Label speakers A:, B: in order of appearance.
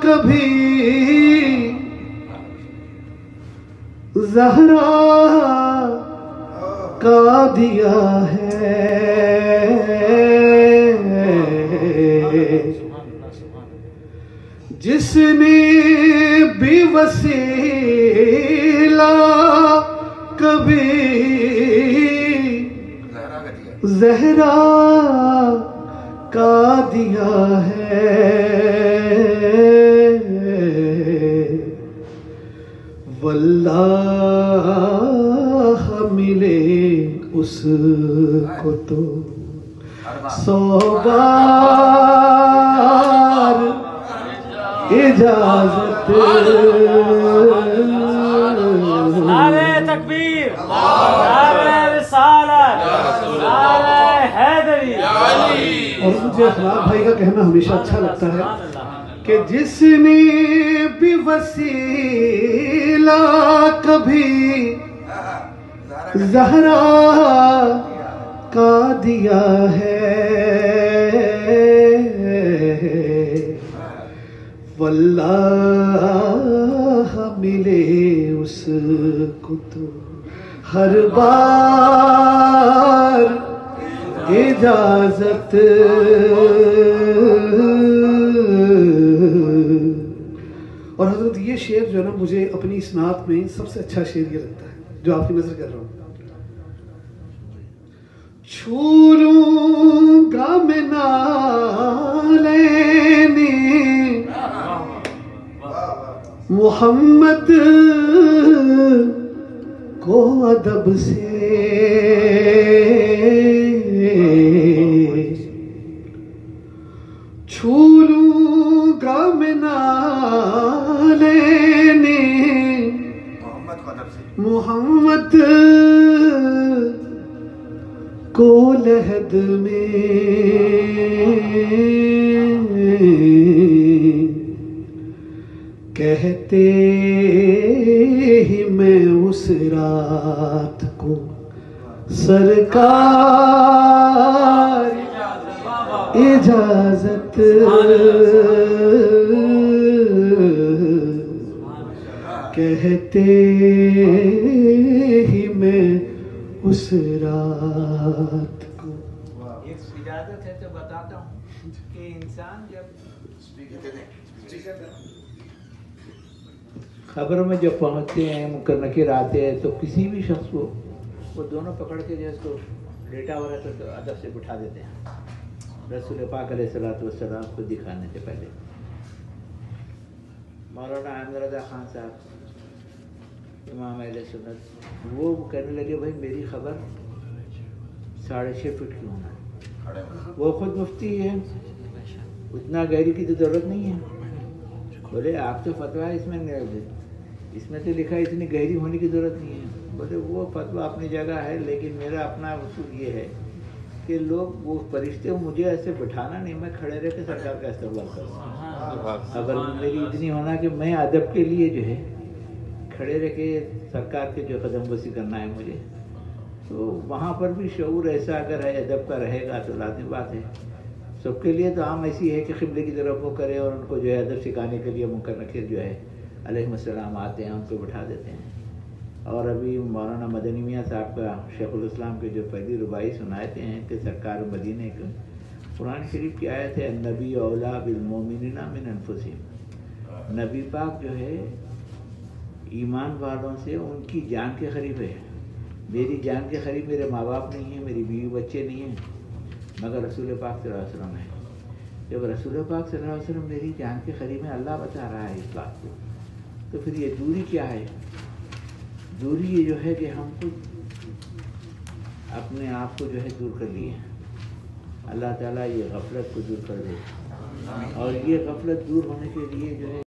A: کبھی زہرا کا دیا ہے، جس نے بھی وسیلہ کبھی زہرا کا دیا ہے، واللہ ملے اس کو تو 100 بار اجازت۔
B: نعرہ تکبیر، نعرہ رسالت، نعرہ حیدری۔
A: اور مجھے اخلاق بھائی کا کہنا ہمیشہ اچھا لگتا ہے کہ جس نے بھی وسیلہ کبھی زہرا کا دیا ہے، واللہ ملے اس کو تو ہر بار اجازت۔ اور حضرت یہ شعر جو ہے نا مجھے اپنی اس نعت میں سب سے اچھا شعر یہ لگتا ہے جو آپ کی نظر کر رہا ہوں۔ چھو لوں گا میں نالین محمد کو ادب سے، چھو لوں گا میں نالین محمد کو لحد میں، کہتے ہی میں اس رات کو سرکار اجازت، کہتے ہی میں اس رات کو۔
B: اجازت ہے تو بتاتا ہوں کہ انسان جب خبروں میں جب پہنچتے ہیں، منکر نکیر آتے ہیں، تو کسی بھی شخص کو وہ دونوں پکڑ کے جو ہے اس کو لیٹا ہوا رہتا تو ادب سے بٹھا دیتے ہیں، رسول پاک علیہ السلام کو دکھانے سے پہلے۔ مولانا احمد رضا خان صاحب امام اہل سنت، وہ کہنے لگے بھائی میری خبر 6.5 فٹ کی ہونا ہے۔ وہ خود مفتی ہے، اتنا گہری کی تو ضرورت نہیں ہے۔ بولے آپ تو فتویٰ اس میں تو لکھا ہے اتنی گہری ہونے کی ضرورت نہیں ہے۔ بولے وہ فتویٰ اپنی جگہ ہے، لیکن میرا اپنا اصول یہ ہے کہ لوگ وہ فرشتے مجھے ایسے بٹھانا نہیں، میں کھڑے رہ کے سرکار کا استقبال کروں۔ اگر میری اتنی ہونا کہ میں ادب کے لیے جو ہے کھڑے رہ کے سرکار کے جو قدم بوسی کرنا ہے مجھے، تو وہاں پر بھی شعور ایسا اگر ہے ادب کا رہے گا تو لازم بات ہے۔ سب کے لیے تو عام ایسی ہے کہ قبلے کی طرف وہ کرے اور ان کو جو ہے ادب سکھانے کے لیے منکر نکیر جو ہے علیہ السلام آتے ہیں، ان کو بٹھا دیتے ہیں۔ اور ابھی مولانا مدنی میاں صاحب کا شیخ الاسلام کے جو پہلی رباعی سناتے ہیں کہ سرکار مدینہ کے قرآن شریف کی آیت ہے النبی اولیٰ بالمومنین من انفسہم، نبی پاک جو ہے ایمان والوں سے ان کی جان کے قریب ہے۔ میری جان کے قریب میرے ماں باپ نہیں ہیں، میری بیوی بچے نہیں ہیں، مگر رسول پاک صلی اللہ علیہ وسلم ہے۔ جب رسول پاک صلی اللہ علیہ وسلم میری جان کے قریب ہے، اللہ بتا رہا ہے اس بات کو، تو پھر یہ دوری کیا ہے؟ دوری یہ جو ہے کہ ہم خود اپنے آپ کو جو ہے دور کر لیے ہیں۔ اللہ تعالیٰ یہ غفلت کو دور کر دے، اور یہ غفلت دور ہونے کے لیے جو ہے